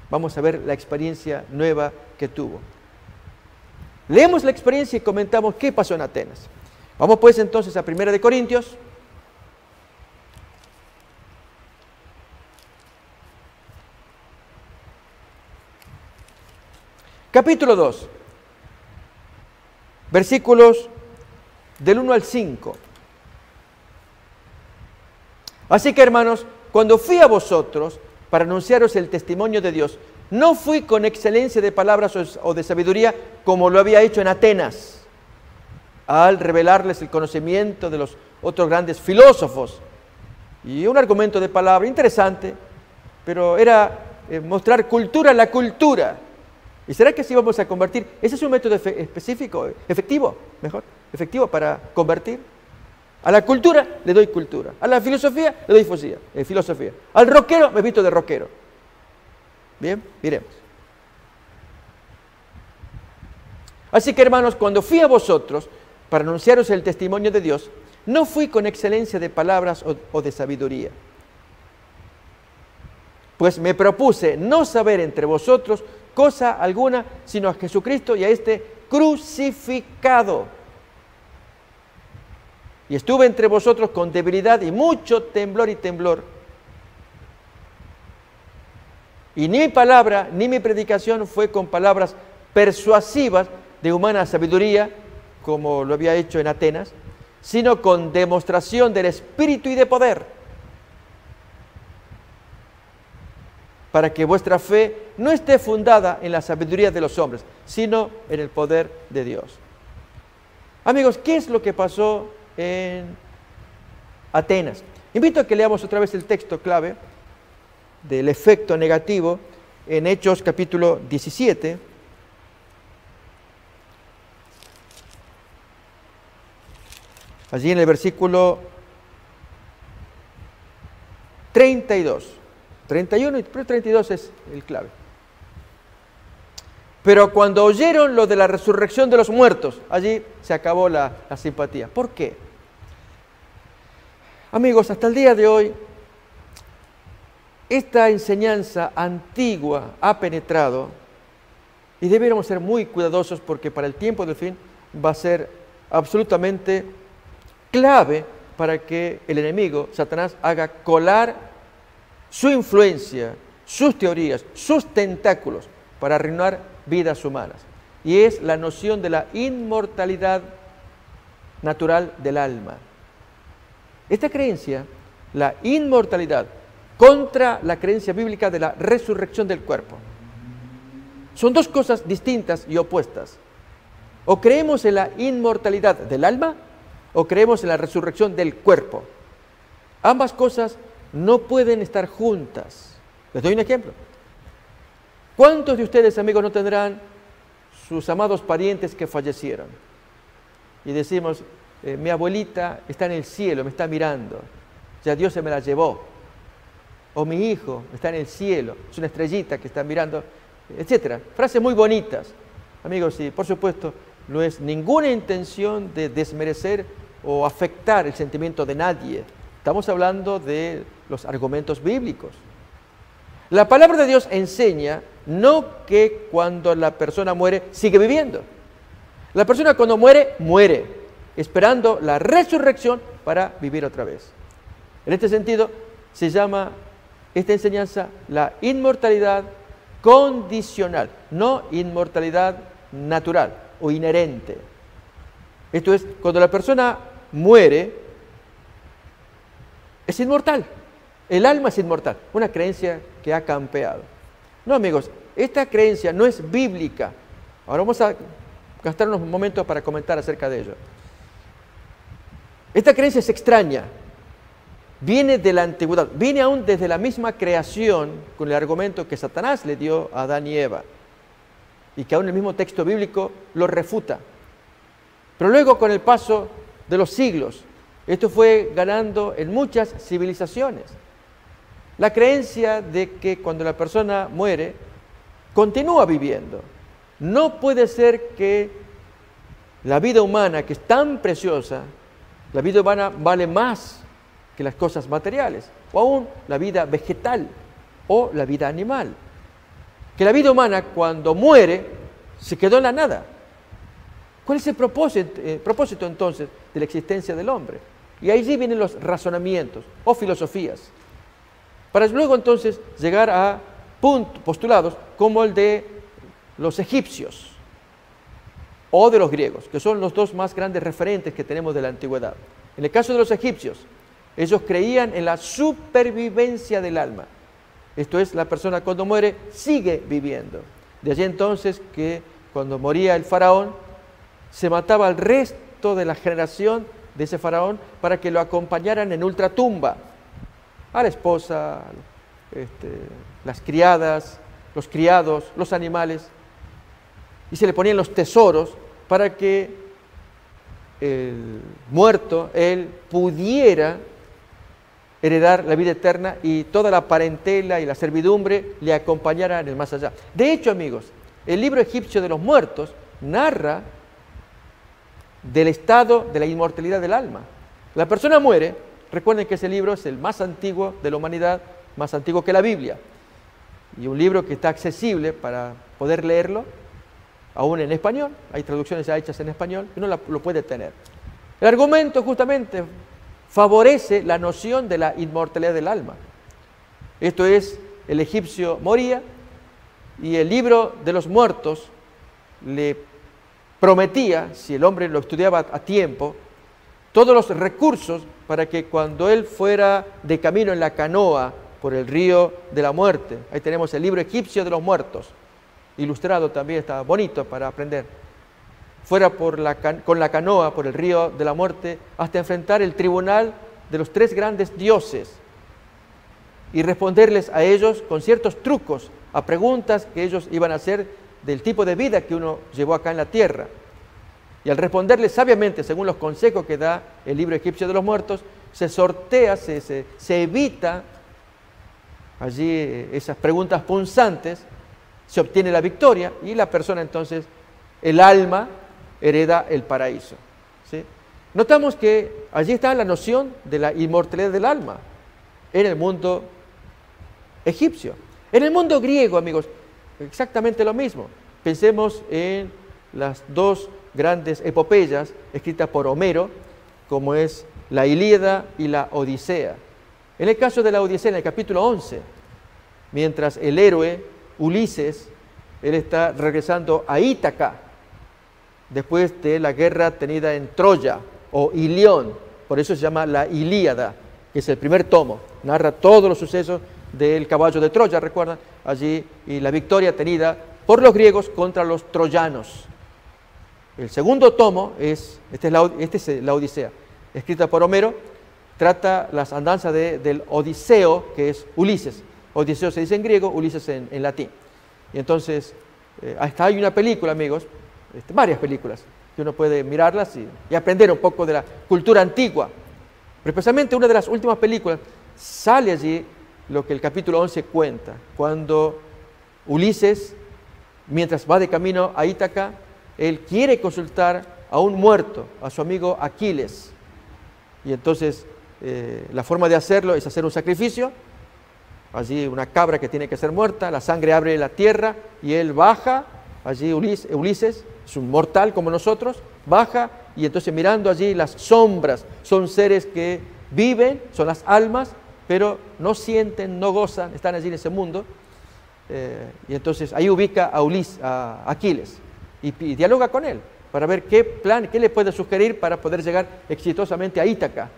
vamos a ver la experiencia nueva que tuvo. Leemos la experiencia y comentamos qué pasó en Atenas. Vamos pues entonces a 1 de Corintios. Capítulo 2, versículos del 1 al 5. Así que, hermanos, cuando fui a vosotros para anunciaros el testimonio de Dios, no fui con excelencia de palabras o de sabiduría como lo había hecho en Atenas, al revelarles el conocimiento de los otros grandes filósofos. Y un argumento de palabra interesante, pero era mostrar cultura a la cultura. ¿Y será que así vamos a convertir? ¿Ese es un método efectivo para convertir? A la cultura le doy cultura, a la filosofía le doy filosofía. Al rockero me visto de rockero. Bien, miremos. Así que, hermanos, cuando fui a vosotros para anunciaros el testimonio de Dios, no fui con excelencia de palabras o de sabiduría, pues me propuse no saber entre vosotros cosa alguna, sino a Jesucristo y a este crucificado. Y estuve entre vosotros con debilidad y mucho temblor. Y ni mi palabra, ni mi predicación fue con palabras persuasivas de humana sabiduría, como lo había hecho en Atenas, sino con demostración del Espíritu y de poder, para que vuestra fe no esté fundada en la sabiduría de los hombres, sino en el poder de Dios. Amigos, ¿qué es lo que pasó en Atenas? Invito a que leamos otra vez el texto clave del efecto negativo en Hechos capítulo 17. Allí en el versículo 32. 31, pero 32 es el clave. Pero cuando oyeron lo de la resurrección de los muertos, allí se acabó la simpatía. ¿Por qué? Amigos, hasta el día de hoy, esta enseñanza antigua ha penetrado y debiéramos ser muy cuidadosos porque para el tiempo del fin va a ser absolutamente clave para que el enemigo, Satanás, haga colar su influencia, sus teorías, sus tentáculos para arruinar vidas humanas. Y es la noción de la inmortalidad natural del alma. Esta creencia, la inmortalidad, contra la creencia bíblica de la resurrección del cuerpo. Son dos cosas distintas y opuestas. O creemos en la inmortalidad del alma o creemos en la resurrección del cuerpo. Ambas cosas no pueden estar juntas. Les doy un ejemplo. ¿Cuántos de ustedes, amigos, no tendrán sus amados parientes que fallecieron? Y decimos, mi abuelita está en el cielo, me está mirando, ya Dios se me la llevó. O mi hijo está en el cielo, es una estrellita que está mirando, etcétera. Frases muy bonitas. Amigos, y por supuesto, no es ninguna intención de desmerecer o afectar el sentimiento de nadie. Estamos hablando de los argumentos bíblicos. La palabra de Dios enseña no que cuando la persona muere sigue viviendo. La persona cuando muere, muere, esperando la resurrección para vivir otra vez. En este sentido, se llama esta enseñanza la inmortalidad condicional, no inmortalidad natural o inherente. Esto es, cuando la persona muere, es inmortal. El alma es inmortal. Una creencia que ha campeado. No, amigos, esta creencia no es bíblica. Ahora vamos a gastar unos momentos para comentar acerca de ello. Esta creencia es extraña. Viene de la antigüedad. Viene aún desde la misma creación con el argumento que Satanás le dio a Adán y Eva. Y que aún el mismo texto bíblico lo refuta. Pero luego, con el paso de los siglos, esto fue ganando en muchas civilizaciones. La creencia de que cuando la persona muere, continúa viviendo. No puede ser que la vida humana, que es tan preciosa, la vida humana vale más que las cosas materiales, o aún la vida vegetal o la vida animal. Que la vida humana, cuando muere, se quedó en la nada. ¿Cuál es el propósito entonces de la existencia del hombre? Y allí vienen los razonamientos o filosofías, para luego entonces llegar a postulados como el de los egipcios o de los griegos, que son los dos más grandes referentes que tenemos de la antigüedad. En el caso de los egipcios, ellos creían en la supervivencia del alma. Esto es, la persona cuando muere sigue viviendo. De allí entonces que cuando moría el faraón, se mataba al resto de la generación de ese faraón para que lo acompañaran en ultratumba. A la esposa, las criadas, los criados, los animales. Y se le ponían los tesoros para que el muerto, él pudiera heredar la vida eterna y toda la parentela y la servidumbre le acompañaran en el más allá. De hecho, amigos, el libro egipcio de los muertos narra del estado de la inmortalidad del alma. La persona muere, recuerden que ese libro es el más antiguo de la humanidad, más antiguo que la Biblia, y un libro que está accesible para poder leerlo, aún en español, hay traducciones ya hechas en español, y uno lo puede tener. El argumento justamente favorece la noción de la inmortalidad del alma. Esto es, el egipcio moría y el libro de los muertos le prometía, si el hombre lo estudiaba a tiempo, todos los recursos para que cuando él fuera de camino en la canoa por el río de la muerte, ahí tenemos el libro egipcio de los muertos, ilustrado también, está bonito para aprender, fuera con la canoa por el río de la muerte hasta enfrentar el tribunal de los 3 grandes dioses y responderles a ellos con ciertos trucos a preguntas que ellos iban a hacer del tipo de vida que uno llevó acá en la tierra. Y al responderles sabiamente, según los consejos que da el libro egipcio de los muertos, se sortea, se evita allí esas preguntas punzantes, se obtiene la victoria y la persona entonces, el alma, hereda el paraíso. ¿Sí? Notamos que allí está la noción de la inmortalidad del alma en el mundo egipcio. En el mundo griego, amigos, exactamente lo mismo. Pensemos en las 2 grandes epopeyas escritas por Homero, como es la Ilíada y la Odisea. En el caso de la Odisea, en el capítulo 11, mientras el héroe Ulises, él está regresando a Ítaca, después de la guerra tenida en Troya o Ilión, por eso se llama la Ilíada, que es el primer tomo, narra todos los sucesos del caballo de Troya, recuerdan, allí, y la victoria tenida por los griegos contra los troyanos. El segundo tomo es la Odisea, escrita por Homero, trata las andanzas del Odiseo, que es Ulises. Odiseo se dice en griego, Ulises en latín. Y entonces, hasta hay una película, amigos, varias películas, que uno puede mirarlas y aprender un poco de la cultura antigua. Pero especialmente una de las últimas películas, sale allí lo que el capítulo 11 cuenta, cuando Ulises, mientras va de camino a Ítaca, él quiere consultar a un muerto, a su amigo Aquiles. Y entonces la forma de hacerlo es hacer un sacrificio, allí una cabra que tiene que ser muerta, la sangre abre la tierra y él baja, allí Ulises, es un mortal como nosotros, baja y entonces mirando allí las sombras, son seres que viven, son las almas, pero no sienten, no gozan, están allí en ese mundo. Y entonces ahí ubica a Aquiles y dialoga con él para ver qué plan, qué le puede sugerir para poder llegar exitosamente a Ítaca.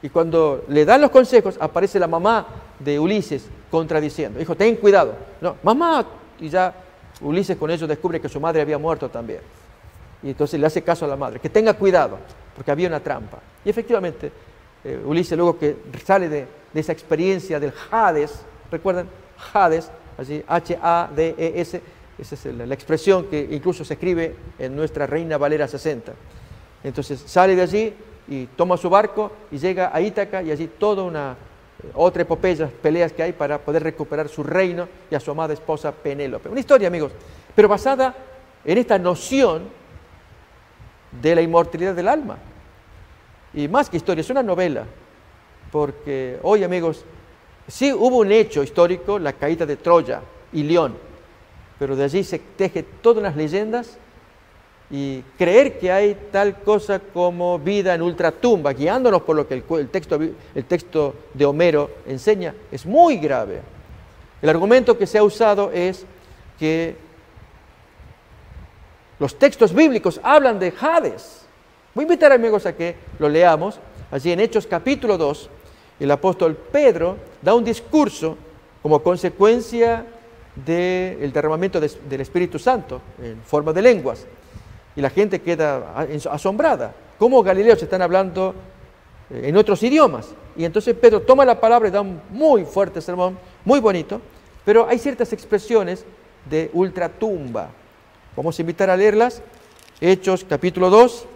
Y cuando le dan los consejos, aparece la mamá de Ulises contradiciendo. Dijo, ten cuidado. No, mamá. Y ya Ulises con ello descubre que su madre había muerto también. Y entonces le hace caso a la madre, que tenga cuidado, porque había una trampa. Y efectivamente, Ulises luego que sale de esa experiencia del Hades, ¿recuerdan? Hades, así, H-A-D-E-S, esa es la expresión que incluso se escribe en nuestra Reina Valera 60. Entonces sale de allí y toma su barco y llega a Ítaca y allí toda otra epopeya, peleas que hay para poder recuperar su reino y a su amada esposa Penélope. Una historia, amigos, pero basada en esta noción de la inmortalidad del alma. Y más que historia, es una novela, porque hoy, amigos, sí hubo un hecho histórico, la caída de Troya y León, pero de allí se teje todas las leyendas y creer que hay tal cosa como vida en ultratumba, guiándonos por lo que el texto de Homero enseña, es muy grave. El argumento que se ha usado es que los textos bíblicos hablan de Hades. Voy a invitar, amigos, a que lo leamos. Allí en Hechos capítulo 2, el apóstol Pedro da un discurso como consecuencia del derramamiento del Espíritu Santo en forma de lenguas. Y la gente queda asombrada. ¿Cómo galileos están hablando en otros idiomas? Y entonces Pedro toma la palabra y da un muy fuerte sermón, muy bonito, pero hay ciertas expresiones de ultratumba. Vamos a invitar a leerlas. Hechos capítulo 2,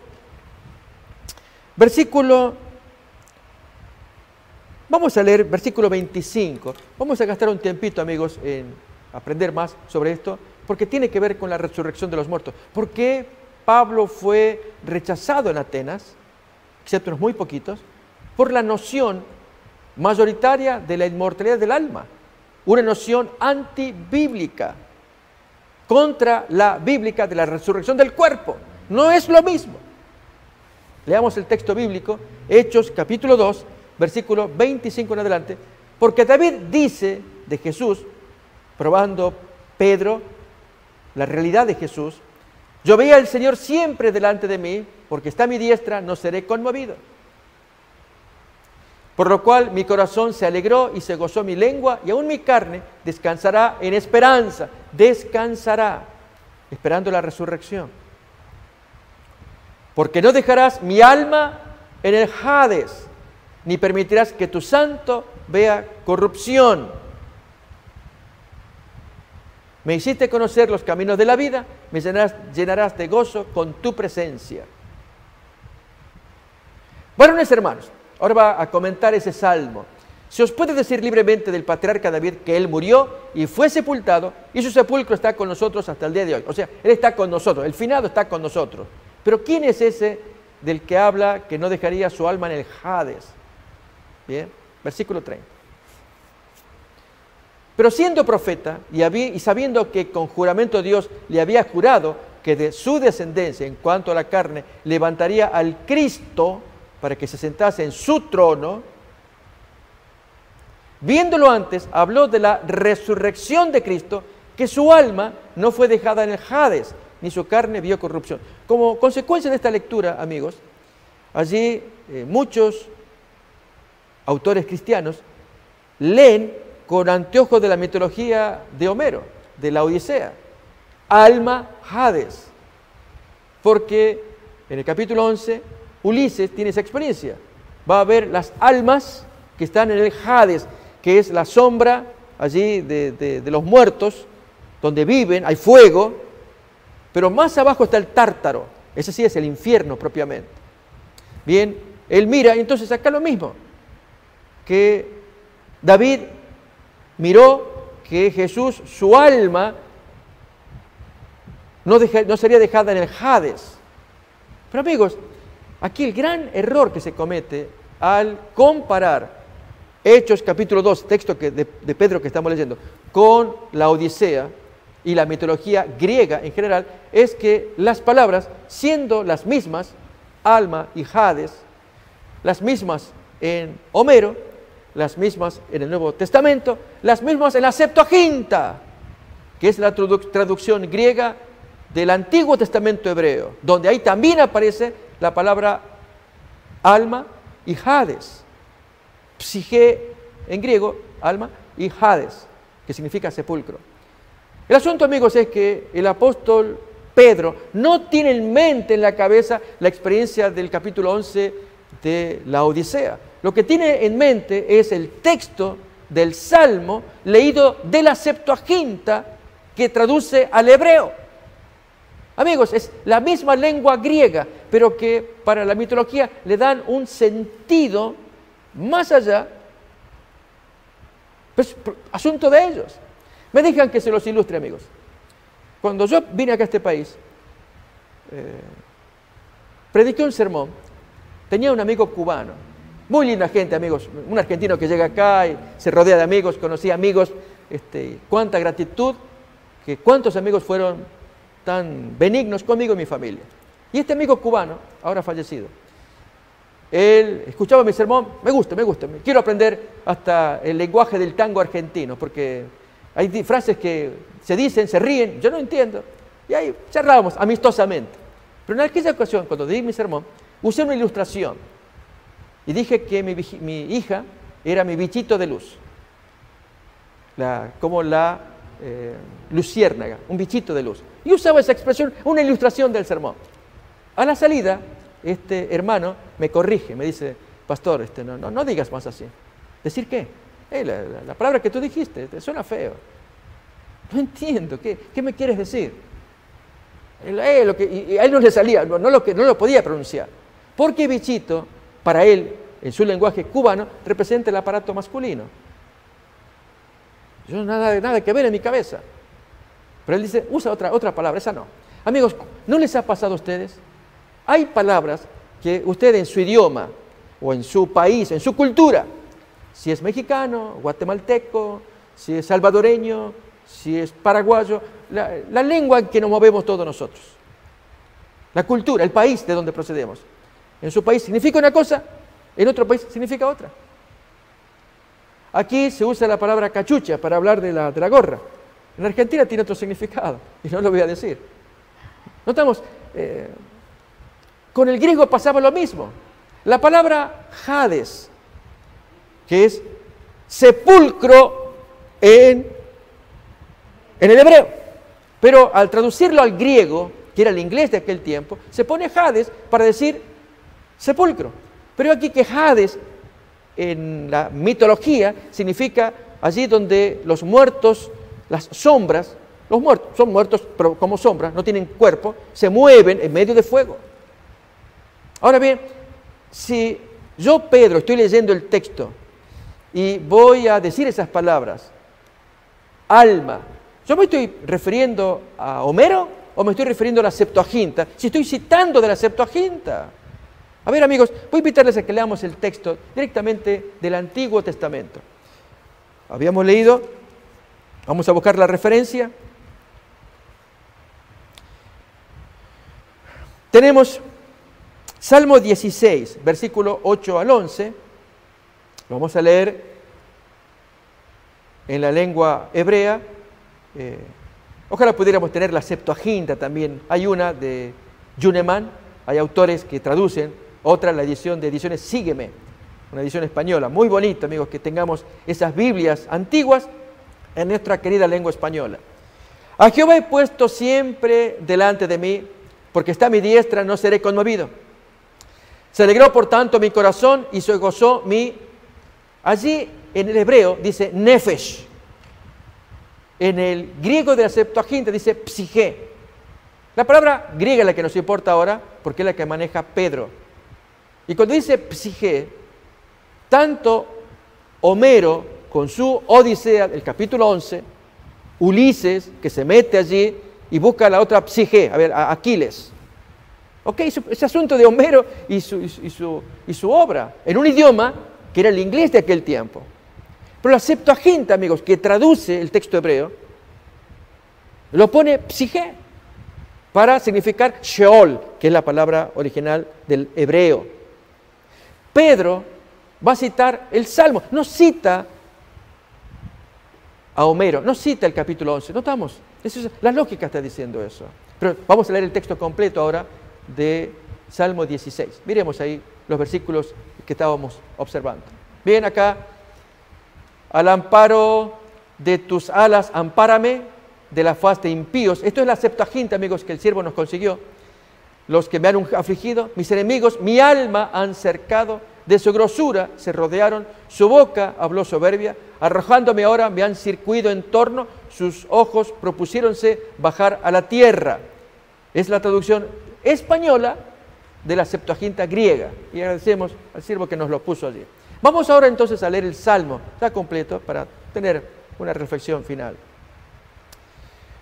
vamos a leer versículo 25. Vamos a gastar un tiempito, amigos, en aprender más sobre esto, porque tiene que ver con la resurrección de los muertos. ¿Por qué Pablo fue rechazado en Atenas, excepto unos muy poquitos, por la noción mayoritaria de la inmortalidad del alma? Una noción antibíblica, contra la bíblica de la resurrección del cuerpo. No es lo mismo. Leamos el texto bíblico, Hechos capítulo 2, versículo 25 en adelante, porque David dice de Jesús, probando Pedro la realidad de Jesús, Yo veía al Señor siempre delante de mí, porque está a mi diestra, no seré conmovido. Por lo cual mi corazón se alegró y se gozó mi lengua, y aún mi carne descansará en esperanza, descansará, esperando la resurrección. Porque no dejarás mi alma en el Hades, ni permitirás que tu santo vea corrupción. Me hiciste conocer los caminos de la vida, me llenarás de gozo con tu presencia. Varones hermanos, ahora va a comentar ese salmo. Se os puede decir libremente del patriarca David que él murió y fue sepultado, y su sepulcro está con nosotros hasta el día de hoy. O sea, él está con nosotros, el finado está con nosotros. Pero ¿quién es ese del que habla que no dejaría su alma en el Hades? Bien, versículo 30. Pero siendo profeta y sabiendo que con juramento Dios le había jurado que de su descendencia en cuanto a la carne levantaría al Cristo para que se sentase en su trono, viéndolo antes, habló de la resurrección de Cristo, que su alma no fue dejada en el Hades, ni su carne vio corrupción. Como consecuencia de esta lectura, amigos, allí muchos autores cristianos leen con anteojos de la mitología de Homero, de la Odisea, alma Hades, porque en el capítulo 11 Ulises tiene esa experiencia, va a ver las almas que están en el Hades, que es la sombra allí de los muertos, donde viven, hay fuego, pero más abajo está el Tártaro, ese sí es el infierno propiamente. Bien, él mira, y entonces acá lo mismo, que David miró que Jesús, su alma, no sería dejada en el Hades. Pero amigos, aquí el gran error que se comete al comparar Hechos capítulo 2, texto de Pedro que estamos leyendo, con la Odisea y la mitología griega en general, es que las palabras, siendo las mismas, alma y Hades, las mismas en Homero, las mismas en el Nuevo Testamento, las mismas en la Septuaginta, que es la traducción griega del Antiguo Testamento hebreo, donde ahí también aparece la palabra alma y Hades. Psique en griego, alma, y Hades, que significa sepulcro. El asunto, amigos, es que el apóstol Pedro no tiene en mente, en la cabeza, la experiencia del capítulo 11 de la Odisea. Lo que tiene en mente es el texto del Salmo leído de la Septuaginta que traduce al hebreo. Amigos, es la misma lengua griega, pero que para la mitología le dan un sentido más allá, pues asunto de ellos. Me dejan que se los ilustre, amigos. Cuando yo vine acá a este país, prediqué un sermón, tenía un amigo cubano, muy linda gente, amigos, un argentino que llega acá y se rodea de amigos, conocí amigos, cuánta gratitud, que cuántos amigos fueron tan benignos conmigo y mi familia. Y este amigo cubano, ahora fallecido, él escuchaba mi sermón, me gusta, quiero aprender hasta el lenguaje del tango argentino, porque hay frases que se dicen, se ríen, yo no entiendo, y ahí charlábamos amistosamente. Pero en aquella ocasión, cuando di mi sermón, usé una ilustración, y dije que mi hija era mi bichito de luz, como la luciérnaga, un bichito de luz. Y usaba esa expresión, una ilustración del sermón. A la salida, este hermano me corrige, me dice, pastor, no digas más así. ¿Decir qué? La palabra que tú dijiste, te suena feo. No entiendo, ¿qué me quieres decir? Y a él no le salía, no lo podía pronunciar. Porque bichito, para él, en su lenguaje cubano, representa el aparato masculino. Yo nada que ver en mi cabeza. Pero él dice, usa otra palabra, esa no. Amigos, ¿no les ha pasado a ustedes? Hay palabras que usted en su idioma, o en su país, en su cultura, si es mexicano, guatemalteco, si es salvadoreño, si es paraguayo, la lengua en que nos movemos todos nosotros, la cultura, el país de donde procedemos. En su país significa una cosa, en otro país significa otra. Aquí se usa la palabra cachucha para hablar de la gorra. En Argentina tiene otro significado, y no lo voy a decir. Notamos, con el griego pasaba lo mismo. La palabra Hades, que es sepulcro en el hebreo, pero al traducirlo al griego, que era el inglés de aquel tiempo, se pone Hades para decir sepulcro. Pero aquí que Hades en la mitología significa allí donde los muertos, las sombras, los muertos son muertos pero como sombras, no tienen cuerpo, se mueven en medio de fuego. Ahora bien, si yo, Pedro, estoy leyendo el texto y voy a decir esas palabras, alma, ¿yo me estoy refiriendo a Homero o me estoy refiriendo a la Septuaginta? Si estoy citando de la Septuaginta. A ver, amigos, voy a invitarles a que leamos el texto directamente del Antiguo Testamento. Habíamos leído, vamos a buscar la referencia. Tenemos Salmo 16, versículo 8 al 11. Lo vamos a leer en la lengua hebrea. Ojalá pudiéramos tener la Septuaginta también. Hay una de Yuneman, hay autores que traducen, otra la edición de Ediciones Sígueme, una edición española. Muy bonito, amigos, que tengamos esas Biblias antiguas en nuestra querida lengua española. A Jehová he puesto siempre delante de mí, porque está a mi diestra, no seré conmovido. Se alegró por tanto mi corazón y se gozó mi... Allí en el hebreo dice nefesh. En el griego de la Septuaginta dice psique. La palabra griega es la que nos importa ahora, porque es la que maneja Pedro. Y cuando dice psique, tanto Homero con su Odisea, el capítulo 11, Ulises, que se mete allí y busca la otra psique, a ver, a Aquiles. Ok, ese asunto de Homero y su obra, en un idioma que era el inglés de aquel tiempo. Pero la Septuaginta, amigos, que traduce el texto hebreo, lo pone psique para significar Sheol, que es la palabra original del hebreo. Pedro va a citar el Salmo, no cita a Homero, no cita el capítulo 11, notamos, la lógica está diciendo eso. Pero vamos a leer el texto completo ahora de Salmo 16. Miremos ahí los versículos que estábamos observando. Bien, acá, al amparo de tus alas, ampárame de la faz de impíos. Esto es la Septuaginta, amigos, que el siervo nos consiguió. Los que me han afligido, mis enemigos, mi alma han cercado, de su grosura se rodearon, su boca habló soberbia, arrojándome ahora me han circuido en torno, sus ojos propusiéronse bajar a la tierra. Es la traducción española de la Septuaginta griega. Y agradecemos al siervo que nos lo puso allí. Vamos ahora entonces a leer el Salmo, está completo, para tener una reflexión final.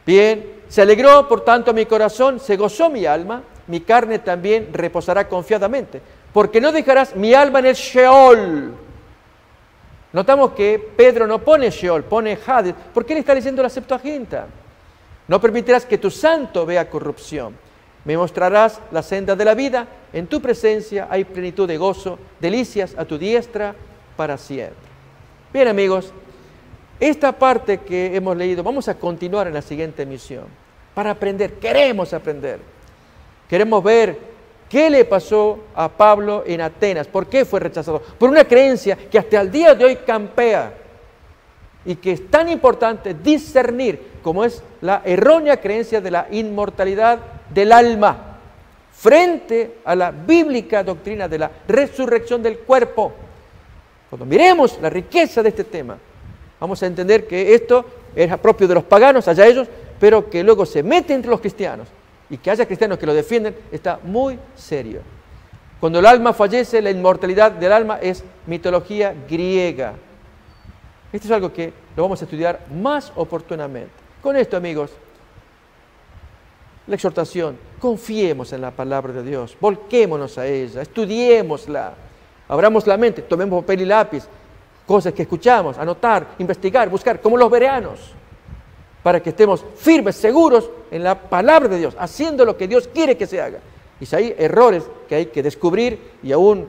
Bien, se alegró por tanto mi corazón, se gozó mi alma, mi carne también reposará confiadamente, porque no dejarás mi alma en el Sheol. Notamos que Pedro no pone Sheol, pone Hades, porque él está leyendo la Septuaginta. No permitirás que tu santo vea corrupción. Me mostrarás la senda de la vida, en tu presencia hay plenitud de gozo, delicias a tu diestra para siempre. Bien, amigos, esta parte que hemos leído, vamos a continuar en la siguiente emisión, para aprender, queremos aprender. Queremos ver qué le pasó a Pablo en Atenas, por qué fue rechazado, por una creencia que hasta el día de hoy campea y que es tan importante discernir como es la errónea creencia de la inmortalidad del alma frente a la bíblica doctrina de la resurrección del cuerpo. Cuando miremos la riqueza de este tema, vamos a entender que esto es propio de los paganos, allá ellos, pero que luego se mete entre los cristianos y que haya cristianos que lo defienden, está muy serio. Cuando el alma fallece, la inmortalidad del alma es mitología griega. Esto es algo que lo vamos a estudiar más oportunamente. Con esto, amigos, la exhortación, confiemos en la palabra de Dios, volquémonos a ella, estudiémosla, abramos la mente, tomemos papel y lápiz, cosas que escuchamos, anotar, investigar, buscar, como los bereanos, para que estemos firmes, seguros en la palabra de Dios, haciendo lo que Dios quiere que se haga. Y si hay errores que hay que descubrir y aún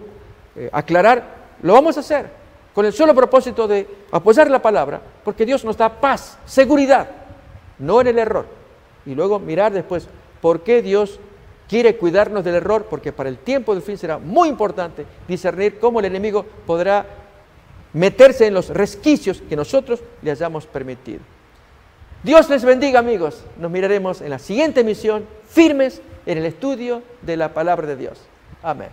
aclarar, lo vamos a hacer con el solo propósito de apoyar la palabra, porque Dios nos da paz, seguridad, no en el error. Y luego mirar después por qué Dios quiere cuidarnos del error, porque para el tiempo del fin será muy importante discernir cómo el enemigo podrá meterse en los resquicios que nosotros le hayamos permitido. Dios les bendiga, amigos. Nos miraremos en la siguiente emisión, firmes en el estudio de la palabra de Dios. Amén.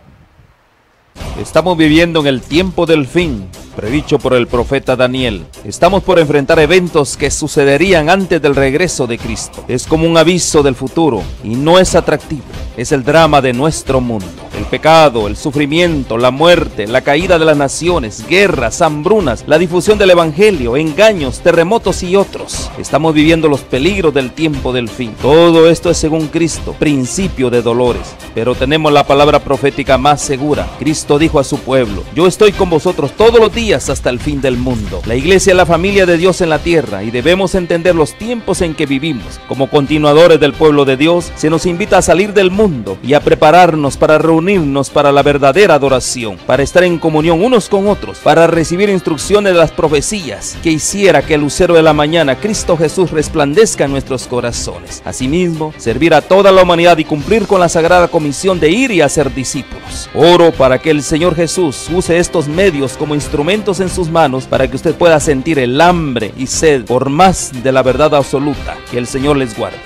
Estamos viviendo en el tiempo del fin, predicho por el profeta Daniel. Estamos por enfrentar eventos que sucederían antes del regreso de Cristo. Es como un aviso del futuro y no es atractivo. Es el drama de nuestro mundo. El pecado, el sufrimiento, la muerte, la caída de las naciones, guerras, hambrunas, la difusión del evangelio, engaños, terremotos y otros. Estamos viviendo los peligros del tiempo del fin. Todo esto es según Cristo, principio de dolores. Pero tenemos la palabra profética más segura. Cristo dijo a su pueblo: yo estoy con vosotros todos los días hasta el fin del mundo. La iglesia es la familia de Dios en la tierra y debemos entender los tiempos en que vivimos. Como continuadores del pueblo de Dios, se nos invita a salir del mundo y a prepararnos para reunirnos para la verdadera adoración, para estar en comunión unos con otros, para recibir instrucciones de las profecías que hiciera que el lucero de la mañana, Cristo Jesús, resplandezca en nuestros corazones. Asimismo, servir a toda la humanidad y cumplir con la sagrada comisión de ir y hacer discípulos. Oro para que el Señor Jesús use estos medios como instrumentos en sus manos para que usted pueda sentir el hambre y sed por más de la verdad absoluta. Que el Señor les guarde.